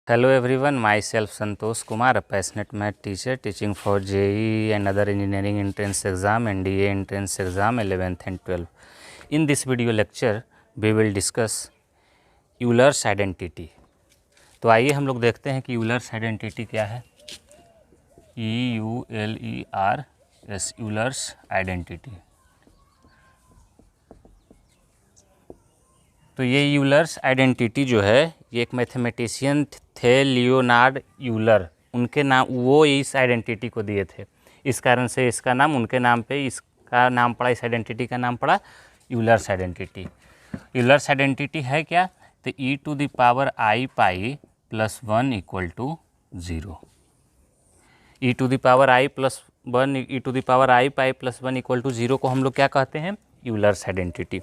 Hello everyone, myself Santosh Kumar, a passionate math teacher teaching for JEE and other engineering entrance exam and DA entrance exam 11th and 12th. In this video lecture, we will discuss Euler's identity. तो आइए हम लोग देखते हैं कि Euler's identity क्या है। EULERS Euler's identity. तो ये यूलर्स आइडेंटिटी जो है ये एक मैथमेटिशियन थे लियोनार्ड यूलर, उनके नाम वो इस आइडेंटिटी को दिए थे। इस कारण से इसका नाम उनके नाम पे इसका नाम पड़ा, इस आइडेंटिटी का नाम पड़ा यूलर्स आइडेंटिटी। यूलर्स आइडेंटिटी है क्या? तो e⁻i pi plus 1 equal to 0। e⁻i plus 1 e⁻i pi plus 1 equal to 0 को हम लोग क्या कहते हैं? Euler's identity.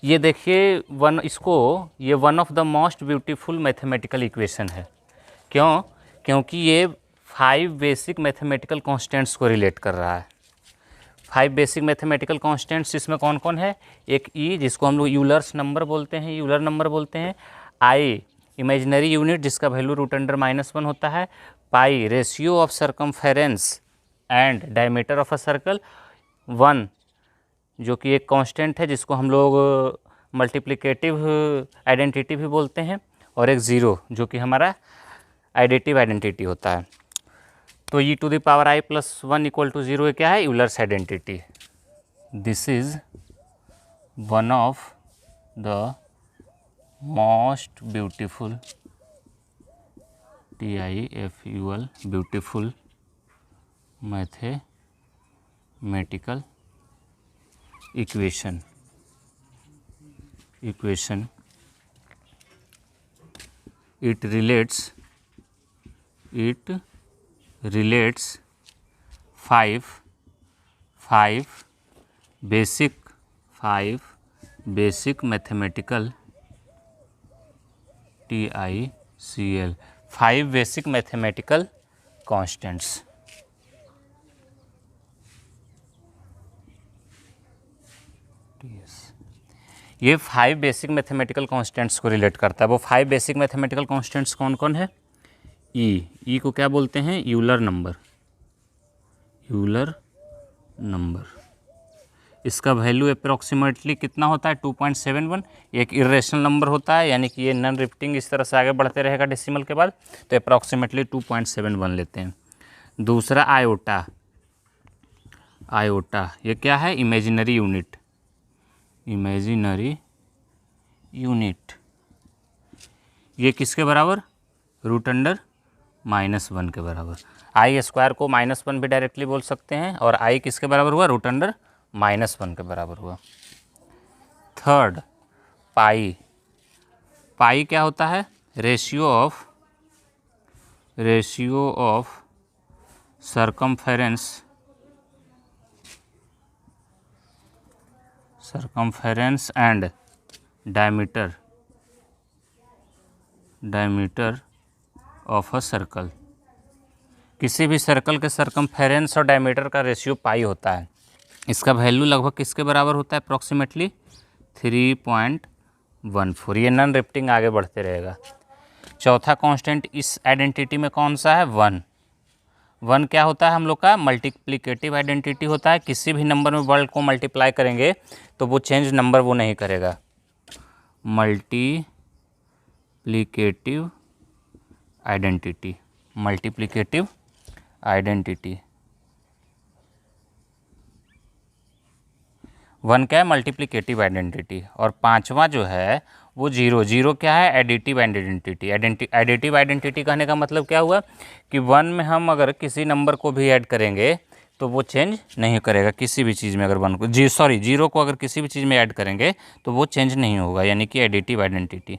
ये देखिए ये one of the most beautiful mathematical equation है। क्यों? क्योंकि ये 5 बेसिक मैथमेटिकल कांस्टेंट्स को रिलेट कर रहा है। 5 बेसिक मैथमेटिकल कांस्टेंट्स इसमें कौन कौन है? एक ई जिसको हम लोग यूलर्स नंबर बोलते हैं, यूलर नंबर बोलते हैं। आई इमेजिनरी यूनिट जिसका वैल्यू √1 होता है। Pi ratio of circumference and diameter of a circle. 1 जो कि एक कांस्टेंट है जिसको हम लोग मल्टीप्लिकेटिव आइडेंटिटी भी बोलते हैं, और एक 0 जो कि हमारा एडिटिव आइडेंटिटी होता है। तो e⁻i प्लस 1 इक्वल टू 0 क्या है? Euler's identity. This is one of the most beautiful TIFUL beautiful mathematical equation it relates 5 basic mathematical TICL 5 basic mathematical constants। ये 5 बेसिक मैथमेटिकल कांस्टेंट्स को रिलेट करता है। वो 5 बेसिक मैथमेटिकल कांस्टेंट्स कौन कौन है? ई को क्या बोलते हैं? Euler number. इसका वैल्यू अप्रॉक्सीमेटली कितना होता है? 2.71। एक इरेशनल नंबर होता है, यानी कि ये नॉन रिपीटिंग इस तरह से आगे बढ़ते रहेगा डेसिमल के बाद, तो अप्रॉक्सीमेटली 2.71 लेते हैं। दूसरा आयोटा ये क्या है? Imaginary unit. ये किसके बराबर? √1 के बराबर। i² को -1 भी डायरेक्टली बोल सकते हैं, और i किसके बराबर हुआ? √1 के बराबर हुआ। थर्ड पाई क्या होता है? Ratio of circumference and diameter of a circle. किसी भी सर्कल के सरकमफेरेंस और डायमीटर का रेशियो पाई होता है। इसका वैल्यू लगभग किसके बराबर होता है? अप्रॉक्सीमेटली 3.14। ये नॉन रिपीटिंग आगे बढ़ते रहेगा। चौथा कांस्टेंट इस आइडेंटिटी में कौन सा है? 1 क्या होता है? हम लोग का मल्टीप्लिकेटिव आइडेंटिटी होता है। किसी भी नंबर में वर्ड को मल्टीप्लाई करेंगे तो वो चेंज नंबर वो नहीं करेगा। मल्टीप्लिकेटिव आइडेंटिटी 1 क्या है? Multiplicative identity. और 5वां जो है वो 0 क्या है? Additive identity. एडिटिव आइडेंटिटी कहने का मतलब क्या हुआ कि 1 में हम अगर किसी नंबर को भी ऐड करेंगे तो वो चेंज नहीं करेगा किसी भी चीज़ में। अगर 0 को अगर किसी भी चीज़ में ऐड करेंगे तो वो चेंज नहीं होगा, यानी कि एडिटिव आइडेंटिटी।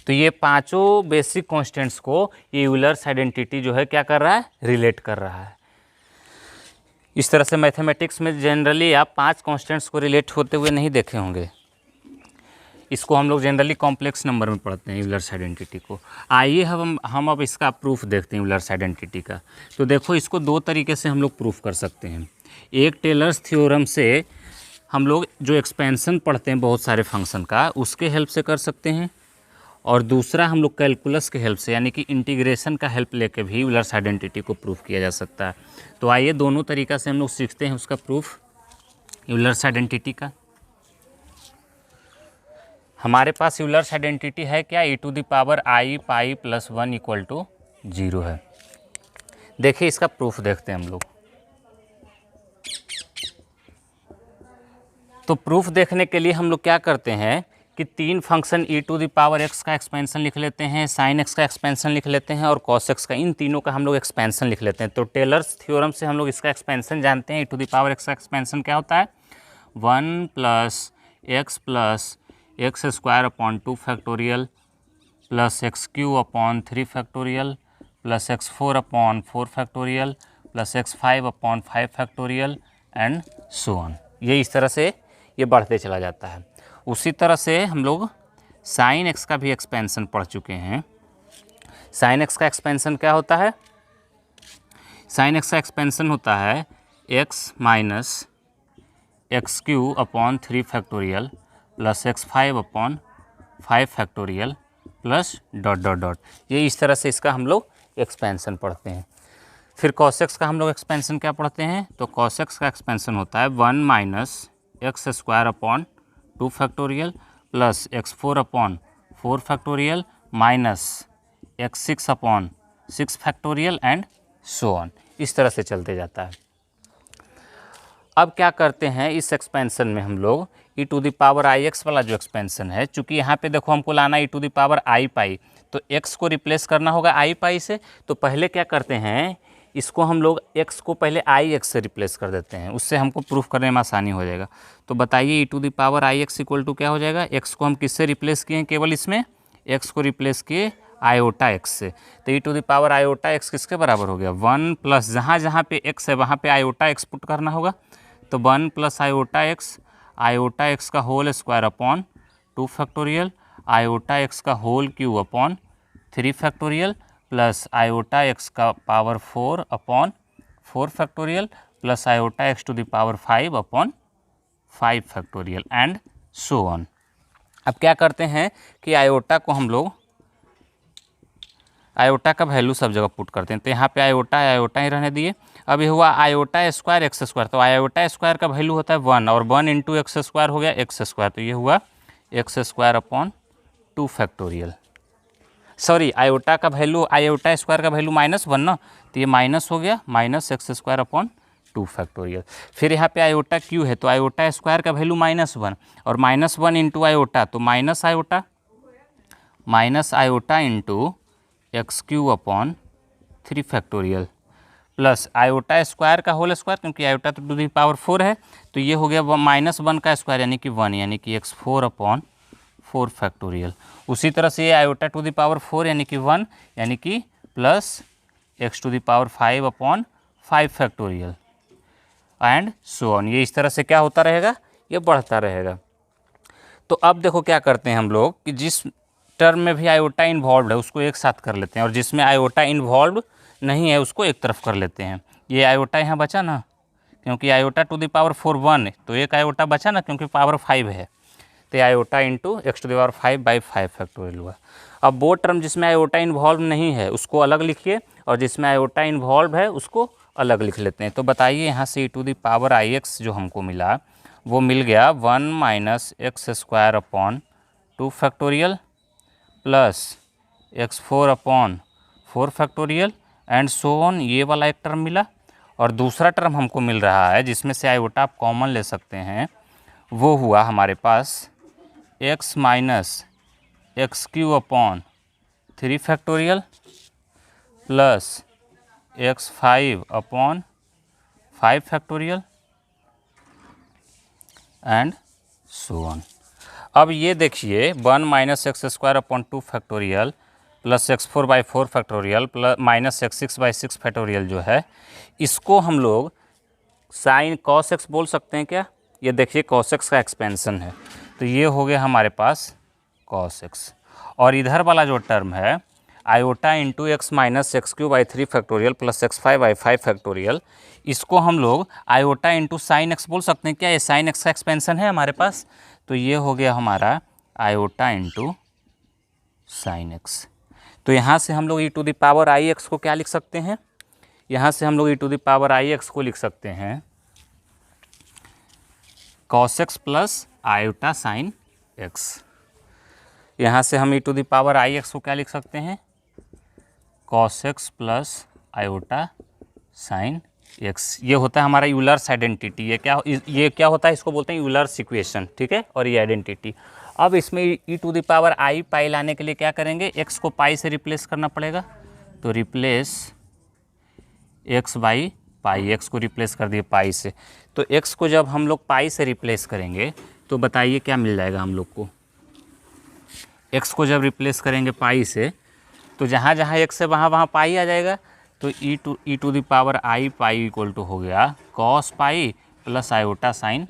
तो ये पांचों बेसिक कांस्टेंट्स को ये यूलर्स आइडेंटिटी जो है क्या कर रहा है? रिलेट कर रहा है। इस तरह से मैथमेटिक्स में जनरली आप 5 कांस्टेंट्स को रिलेट होते हुए नहीं देखे होंगे। इसको हम लोग जनरली कॉम्प्लेक्स नंबर में पढ़ते हैं यूलर्स आइडेंटिटी को। आइए हम अब इसका प्रूफ देखते हैं यूलर्स आइडेंटिटी का। तो देखो इसको दो तरीके से हम लोग प्रूफ कर सकते हैं। एक टेलर्स थ्योरम से हम लोग जो एक्सपेंशन पढ़ते हैं बहुत सारे फंक्शन का, उसके हेल्प से कर सकते हैं, और दूसरा हम लोग कैलकुलस के हेल्प से यानी कि इंटीग्रेशन का हेल्प लेके भी यूलर्स आइडेंटिटी को प्रूफ किया जा सकता है। तो आइए दोनों तरीक़ा से हम लोग सीखते हैं उसका प्रूफ यूलर्स आइडेंटिटी का। हमारे पास यूलर्स आइडेंटिटी है क्या, e⁻i pi plus 1 equal to 0 है। देखिए इसका प्रूफ देखते हैं हम लोग। तो प्रूफ देखने के लिए हम लोग क्या करते हैं कि तीन फंक्शन e⁻x का एक्सपेंशन लिख लेते हैं, sin x का एक्सपेंशन लिख लेते हैं और cos x का, इन तीनों का हम लोग एक्सपेंशन लिख लेते हैं। तो टेलर्स थ्योरम से हम लोग इसका एक्सपेंशन जानते हैं। e⁻x का एक्सपेंशन क्या होता है, 1 + x square upon 2 factorial plus x³ upon 3 factorial plus x4 upon 4 factorial plus x5 upon 5 factorial and so on. ये इस तरह से ये बढ़ते चला जाता है। उसी तरह से हम लोग साइन x का भी एक्सपेंशन पढ़ चुके हैं। साइन x का एक्सपेंशन क्या होता है, साइन x का एक्सपेंशन होता है x minus x³ upon 3 factorial plus x5 upon 5 factorial plus ... ये इस तरह से इसका हम लोग एक्सपेंशन पढ़ते हैं। फिर cos x का हम लोग एक्सपेंशन क्या पढ़ते हैं, तो cos x का एक्सपेंशन होता है 1 minus x square upon 2 factorial plus x4 upon 4 factorial minus x6 upon 6 factorial and so on. इस तरह से चलते जाता है। अब क्या करते हैं इस एक्सपेंशन में हम लोग e⁻ix वाला जो एक्सपेंशन है, चूँकि यहाँ पे देखो हमको लाना e⁻i पाई, तो x को रिप्लेस करना होगा i पाई से। तो पहले क्या करते हैं, इसको हम लोग x को पहले ix से रिप्लेस कर देते हैं, उससे हमको प्रूफ करने में आसानी हो जाएगा। तो बताइए e⁻ix इक्वल टू क्या हो जाएगा, x को हम किससे रिप्लेस किए हैं, केवल इसमें x को रिप्लेस किए आयोटा x से। तो e⁻i किसके बराबर हो गया, 1 प्लस जहाँ जहाँ पे x है वहाँ पे आयोटा x पुट करना होगा। तो 1 प्लस आयोटा x का whole square upon 2 factorial, iota x का whole cube upon 3 factorial plus iota x का power 4 upon 4 factorial plus iota x to the power 5 upon 5 factorial and so on. अब क्या करते हैं कि आयोटा को हम लोग, आयोटा का वैल्यू सब जगह पुट करते हैं। तो यहाँ पे आयोटा ही रहने दिए। अब ये हुआ आयोटा स्क्वायर एक्स स्क्वायर, तो आयोटा स्क्वायर का वैल्यू होता है 1 और 1 इंटू एक्स स्क्वायर हो गया एक्स स्क्वायर, तो ये हुआ x square upon 2 factorial. Sorry, iota का वैल्यू, आयोटा स्क्वायर का वैल्यू -1 ना, तो ये माइनस हो गया minus x square upon 2 factorial. फिर यहाँ पे आयोटा क्यू है, तो आयोटा स्क्वायर का वैल्यू -1 और -1 इंटू आयोटा, तो minus iota into x³ upon 3 factorial plus iota square का होल स्क्वायर, क्योंकि आयोटा तो टू द पावर 4 है, तो ये हो गया -1 का स्क्वायर यानी कि 1, यानी कि x4 अपॉन 4 फैक्टोरियल। उसी तरह से ये आयोटा टू द पावर 4 यानी कि 1 यानी कि plus x to the power 5 upon 5 factorial and so on. ये इस तरह से क्या होता रहेगा, ये बढ़ता रहेगा। तो अब देखो क्या करते हैं हम लोग कि जिस टर्म में भी आयोटा इन्वॉल्व है उसको एक साथ कर लेते हैं, और जिसमें आयोटा इन्वॉल्व नहीं है उसको एक तरफ कर लेते हैं। ये आयोटा यहाँ बचा ना, क्योंकि आयोटा टू द पावर 4 1, तो एक आयोटा बचा ना क्योंकि पावर 5 है, तो iota into x to the power 5/5 factorial हुआ। अब वो टर्म जिसमें आयोटा इन्वॉल्व नहीं है उसको अलग लिखिए, और जिसमें आयोटा इन्वॉल्व है उसको अलग लिख लेते हैं। तो बताइए यहाँ से e⁻ix जो हमको मिला वो मिल गया 1 minus x square upon 2 factorial plus x4 upon 4 factorial and so on. ये वाला एक टर्म मिला, और दूसरा टर्म हमको मिल रहा है जिसमें से आयोटा आप कॉमन ले सकते हैं, वो हुआ हमारे पास x minus x³ upon 3 factorial plus x5 upon 5 factorial and so on. अब ये देखिए 1 minus x square upon 2 factorial plus x4/4 factorial plus minus x6/6 factorial जो है, इसको हम लोग साइन cos x बोल सकते हैं क्या। ये देखिए cos x का एक्सपेंशन है, तो ये हो गया हमारे पास cos x। और इधर वाला जो टर्म है iota into x minus x cube by 3 factorial plus x 5 by 5 factorial, इसको हम लोग आयोटा इंटू साइन एक्स बोल सकते हैं क्या? ये साइन एक्स का एक्सपेंशन है हमारे पास। तो ये हो गया हमारा आयोटा इंटू साइन एक्स। तो यहाँ से हम लोग e to the power i x को क्या लिख सकते हैं? यहाँ से हम लोग e to the power i x को लिख सकते हैं cos x plus iota sine x। यहाँ से हम e to the power i x को क्या लिख सकते हैं? cos x plus iota sine x। ये होता है हमारा यूलर्स आइडेंटिटी। ये क्या होता है? इसको बोलते हैं यूलर्स इक्वेशन, ठीक है, और ये आइडेंटिटी। अब इसमें ई टू द पावर आई पाई लाने के लिए क्या करेंगे? x को पाई से रिप्लेस करना पड़ेगा। तो replace x by pi, x को रिप्लेस कर दिए पाई से। तो x को जब हम लोग पाई से रिप्लेस करेंगे तो बताइए क्या मिल जाएगा हम लोग को? x को जब रिप्लेस करेंगे पाई से तो जहाँ जहाँ x है वहाँ वहाँ पाई आ जाएगा। तो e to the power i pi equal to हो गया cos pi plus iota sine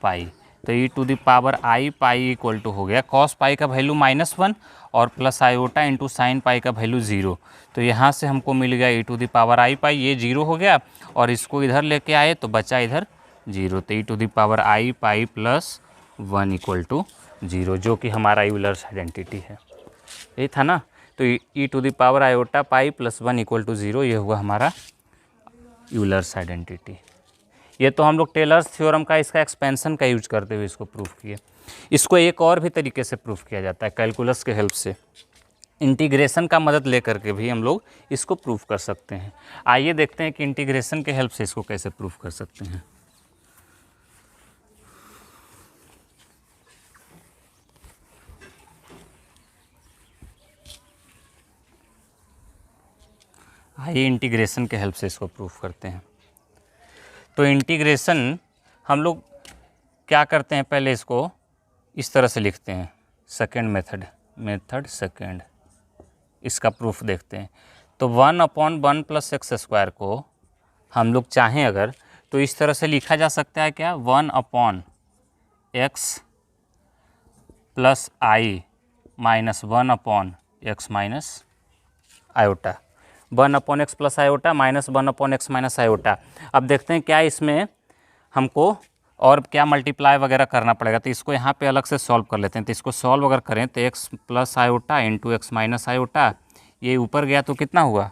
pi. तो e to the power i pi equal to हो गया cos पाई का वैल्यू -1 और plus iota into sine pi का वैल्यू 0। तो यहाँ से हमको मिल गया e to the power i pi, ये 0 हो गया और इसको इधर लेके आए तो बचा इधर 0। तो e to the power i pi plus 1 equal to 0, जो कि हमारा यूलर्स आइडेंटिटी है। यही था ना? तो e to the power iota pi plus 1 equal to 0, ये हुआ हमारा यूलर्स आइडेंटिटी। ये तो हम लोग टेलर्स थ्योरम का इसका एक्सपेंशन का यूज करते हुए इसको प्रूफ किए। इसको एक और भी तरीके से प्रूफ किया जाता है कैलकुलस के हेल्प से, इंटीग्रेशन का मदद लेकर के भी हम लोग इसको प्रूफ कर सकते हैं। आइए देखते हैं कि इंटीग्रेशन के हेल्प से इसको कैसे प्रूफ कर सकते हैं। आइए इंटीग्रेशन के हेल्प से इसको प्रूफ करते हैं। तो इंटीग्रेशन हम लोग क्या करते हैं? पहले इसको इस तरह से लिखते हैं, सेकेंड मेथड सेकेंड। इसका प्रूफ देखते हैं। तो 1/1 प्लस एक्स स्क्वायर को हम लोग चाहें अगर तो इस तरह से लिखा जा सकता है क्या? 1/x plus i minus 1/x minus iota, 1/x plus iota minus 1/x minus iota. अब देखते हैं क्या इसमें हमको और क्या मल्टीप्लाई वगैरह करना पड़ेगा। तो इसको यहाँ पे अलग से सॉल्व कर लेते हैं। तो इसको सॉल्व अगर करें तो x plus iota into x minus iota, ये ऊपर गया तो कितना हुआ?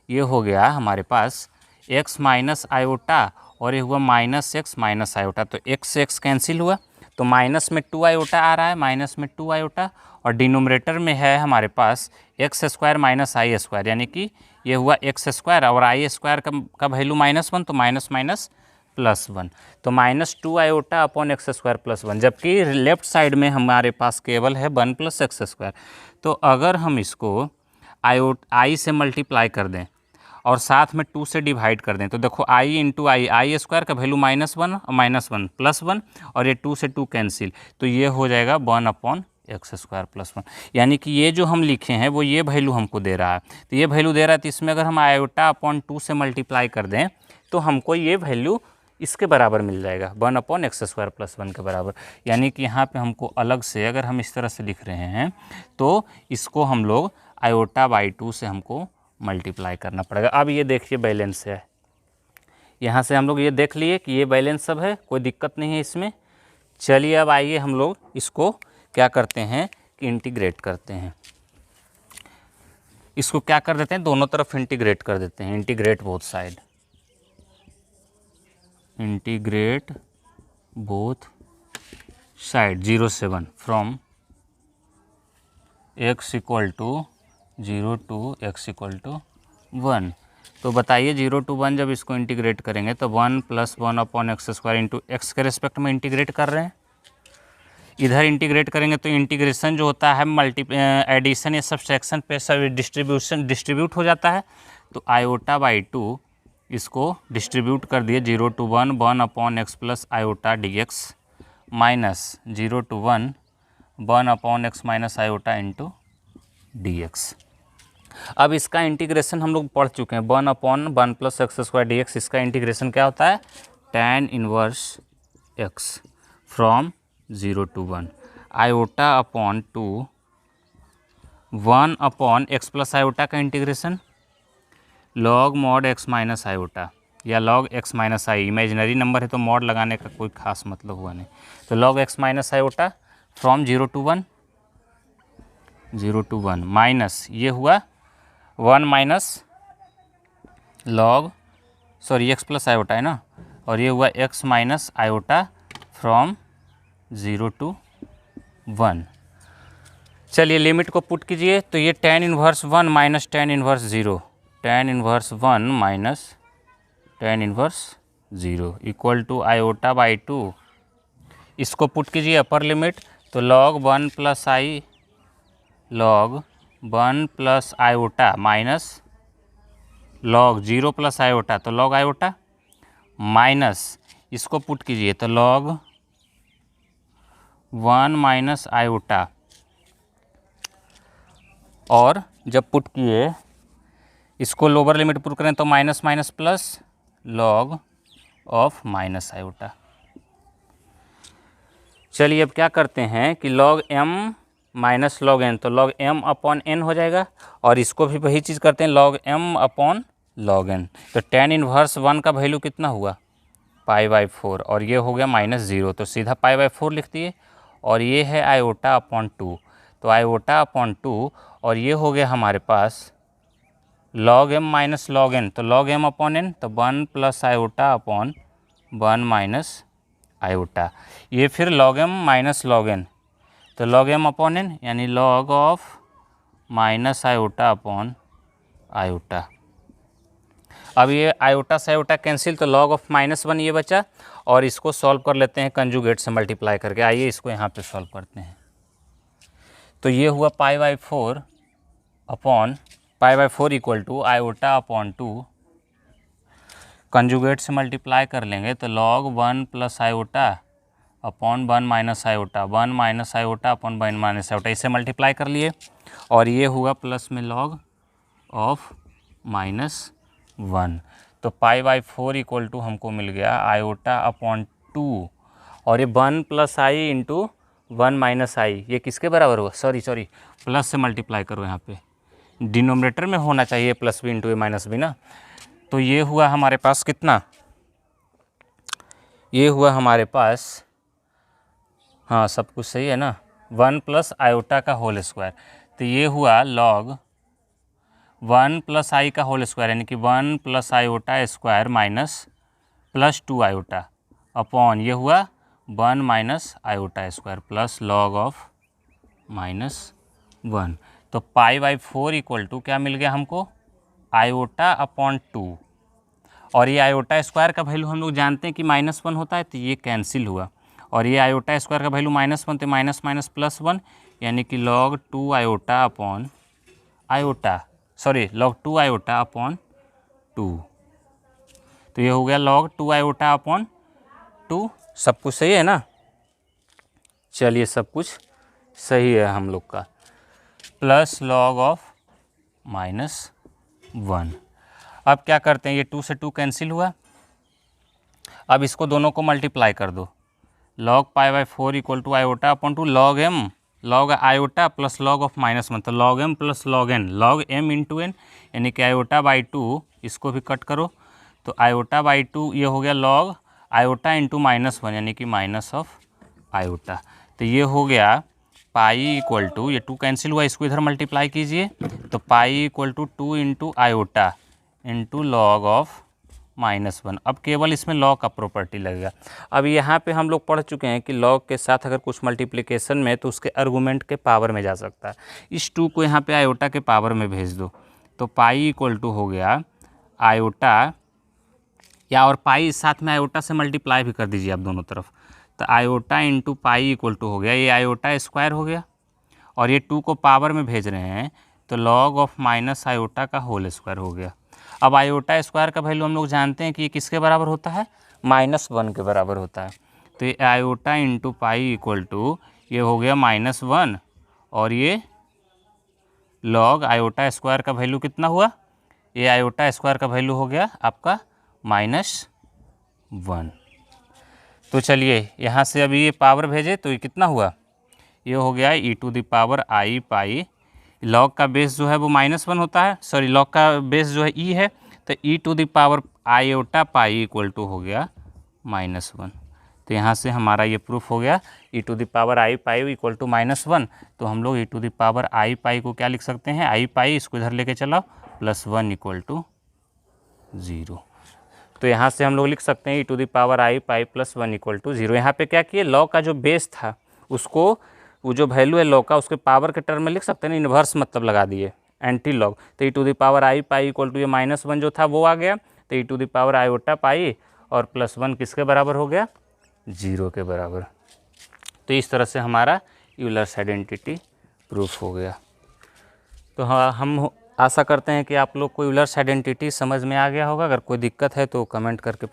ये हो गया हमारे पास x माइनस आयोटा और ये हुआ -x माइनस आयोटा। तो x से x कैंसिल हुआ तो माइनस में 2 आयोटा आ रहा है, माइनस में 2 आयोटा, और डिनोमिनेटर में है हमारे पास एक्स स्क्वायर माइनस आई स्क्वायर, यानी कि ये हुआ एक्स स्क्वायर और आई स्क्वायर का वैल्यू -1, तो माइनस माइनस +1, तो -2 आयोटा अपॉन एक्स स्क्वायर +1, जबकि लेफ्ट साइड में हमारे पास केवल है 1 + एक्स स्क्वायर। तो अगर हम इसको आई से मल्टीप्लाई कर दें और साथ में 2 से डिवाइड कर दें तो देखो i इंटू आई स्क्वायर का वैल्यू -1 +1 और ये 2 से 2 कैंसिल, तो ये हो जाएगा 1/x स्क्वायर +1। यानी कि ये जो हम लिखे हैं वो ये वैल्यू हमको दे रहा है। तो ये वैल्यू दे रहा है तो इसमें अगर हम आयोटा अपॉन 2 से मल्टीप्लाई कर दें तो हमको ये वैल्यू इसके बराबर मिल जाएगा, 1/x स्क्वायर +1 के बराबर। यानी कि यहाँ पे हमको अलग से अगर हम इस तरह से लिख रहे हैं तो इसको हम लोग आयोटा बाई 2 से हमको मल्टीप्लाई करना पड़ेगा। अब ये देखिए बैलेंस है, यहाँ से हम लोग ये देख लिए कि ये बैलेंस सब है, कोई दिक्कत नहीं है इसमें। चलिए अब आइए हम लोग इसको क्या करते हैं कि इंटीग्रेट करते हैं। इसको क्या कर देते हैं? दोनों तरफ इंटीग्रेट कर देते हैं। Integrate both side, integrate both side 0 से 1 from x equal to 0 to x equal to 1। तो बताइए 0 टू 1 जब इसको इंटीग्रेट करेंगे तो 1 + 1/x स्क्वायर इंटू एक्स के रेस्पेक्ट में इंटीग्रेट कर रहे हैं। इधर इंटीग्रेट करेंगे तो इंटीग्रेशन जो होता है एडिशन या सब्सट्रैक्शन पे सब डिस्ट्रीब्यूट हो जाता है। तो आयोटा बाई 2 इसको डिस्ट्रीब्यूट कर दिए 0 to 1 1/x plus iota dx minus 0 to 1 1/x minus iota into dx। अब इसका इंटीग्रेशन हम लोग पढ़ चुके हैं, 1/1 + x स्क्वायर dx। इसका इंटीग्रेशन क्या होता है? tan inverse x from 0 to 1, iota upon 2 1 upon x plus iota का integration log mod x minus iota या log x minus i. Imaginary number है तो मॉड लगाने का कोई खास मतलब हुआ नहीं। तो log x minus iota from 0 to 1, 0 to 1 minus ये हुआ 1 minus log sorry x plus iota है ना, और ये हुआ x minus iota from 0 to 1। चलिए लिमिट को पुट कीजिए तो ये tan inverse 1 minus tan inverse 0, tan inverse 1 minus tan inverse 0 equal to iota by 2। इसको पुट कीजिए अपर लिमिट तो log 1 plus i log 1 plus iota minus log 0 plus iota तो log iota minus इसको put कीजिए तो log 1 minus iota, और जब put किए इसको लोअर लिमिट पुट करें तो minus minus plus log of minus iota. चलिए अब क्या करते हैं कि log m minus log n तो log m अपॉन n हो जाएगा, और इसको भी वही चीज़ करते हैं log m upon log n। तो tan इनवर्स 1 का वैल्यू कितना हुआ π/4 और ये हो गया -0, तो सीधा π/4 लिख दिए, और ये है आयोटा अपॉन 2 तो आयोटा अपॉन 2, और ये हो गया हमारे पास log m minus log n तो log m अपॉन n तो 1 plus iota upon 1 minus iota, ये फिर log m minus log n तो log m अपॉन n यानी log of minus iota upon iota. अब ये आयोटा से आयोटा कैंसिल तो log ऑफ -1 ये बचा, और इसको सॉल्व कर लेते हैं कंजुगेट से मल्टीप्लाई करके। आइए इसको यहाँ पे सॉल्व करते हैं। तो ये हुआ π/4 upon π/4 equal to iota upon 2, conjugate से मल्टीप्लाई कर लेंगे तो log 1 plus iota upon 1 minus iota, 1 minus iota upon 1 minus iota, इसे मल्टीप्लाई कर लिए, और ये हुआ प्लस में log ऑफ -1। तो π/4 इक्वल टू हमको मिल गया आयोटा अपॉन 2, और ये 1 प्लस आई इंटू 1 माइनस आई, ये किसके बराबर हुआ, सॉरी प्लस से मल्टीप्लाई करो, यहाँ पे डिनोमिनेटर में होना चाहिए प्लस बी इंटू ए माइनस बी ना। तो ये हुआ हमारे पास कितना, ये हुआ हमारे पास, हाँ सब कुछ सही है ना, 1 प्लस आयोटा का होल स्क्वायर, तो ये हुआ log 1 प्लस आई का होल स्क्वायर यानी कि 1 plus iota square minus plus 2 iota upon ये हुआ 1 minus iota square plus log of -1। तो π/4 इक्वल टू क्या मिल गया हमको, आयोटा अपॉन 2, और ये आयोटा स्क्वायर का वैल्यू हम लोग जानते हैं कि -1 होता है, तो ये कैंसिल हुआ, और ये आयोटा स्क्वायर का वैल्यू -1 तो माइनस माइनस +1 यानी कि log 2 iota upon iota, log 2 iota upon 2। तो ये हो गया log 2 आयोटा अपॉन 2। सब कुछ सही है ना, चलिए सब कुछ सही है हम लोग का, प्लस log ऑफ -1। अब क्या करते हैं, ये 2 से 2 कैंसिल हुआ, अब इसको दोनों को मल्टीप्लाई कर दो, log π/4 equal to iota upon 2 log m log आयोटा प्लस log ऑफ -1 तो log m plus log n log m into n यानी कि आयोटा बाई 2, इसको भी कट करो तो आयोटा बाई 2 ये हो गया log आयोटा इंटू -1 यानी कि माइनस ऑफ आयोटा। तो ये हो गया पाई इक्वल टू, ये 2 कैंसिल हुआ, इसको इधर मल्टीप्लाई कीजिए तो pi equal to 2 into iota into log of -1। अब केवल इसमें लॉग का प्रॉपर्टी लगेगा। अब यहाँ पे हम लोग पढ़ चुके हैं कि लॉग के साथ अगर कुछ मल्टीप्लिकेशन में तो उसके आर्गूमेंट के पावर में जा सकता है। इस 2 को यहाँ पे आयोटा के पावर में भेज दो तो पाई इक्वल टू हो गया आयोटा, या और पाई साथ में आयोटा से मल्टीप्लाई भी कर दीजिए आप दोनों तरफ, तो iota into pi equal to हो गया, ये आयोटा स्क्वायर हो गया और ये 2 को पावर में भेज रहे हैं तो लॉग ऑफ माइनस आयोटा का होल स्क्वायर हो गया। अब आयोटा स्क्वायर का वैल्यू हम लोग जानते हैं कि ये किसके बराबर होता है, -1 के बराबर होता है। तो ये iota into pi equal to ये हो गया -1 और ये लॉग आयोटा स्क्वायर का वैल्यू कितना हुआ, ये आयोटा स्क्वायर का वैल्यू हो गया आपका -1। तो चलिए यहाँ से अभी ये पावर भेजे तो ये कितना हुआ, ये हो गया e to the power i pi. Log का बेस जो है वो -1 होता है, सॉरी लॉग का बेस जो है ई है, तो e to the power iota pi equal to हो गया -1। तो यहाँ से हमारा ये प्रूफ हो गया e to the power i pi equal to -1। तो हम लोग e to the power i pi को क्या लिख सकते हैं, आई पाई इसको इधर लेके चलाओ +1 इक्वल टू 0। तो यहाँ से हम लोग लिख सकते हैं e to the power i pi +1 equal to 0। यहाँ पे क्या किए, लॉग का जो बेस था उसको, वो जो वैल्यू है लॉग का उसके पावर के टर्म में लिख सकते हैं ना, इन्वर्स मतलब लगा दिए एंटी लॉग। तो e to the power i pi equal to ये -1 जो था वो आ गया, तो e to the power iota pi और +1 किसके बराबर हो गया, 0 के बराबर। तो इस तरह से हमारा यूलर्स आइडेंटिटी प्रूफ हो गया। तो हाँ, हम आशा करते हैं कि आप लोग को यूलर्स आइडेंटिटी समझ में आ गया होगा। अगर कोई दिक्कत है तो कमेंट करके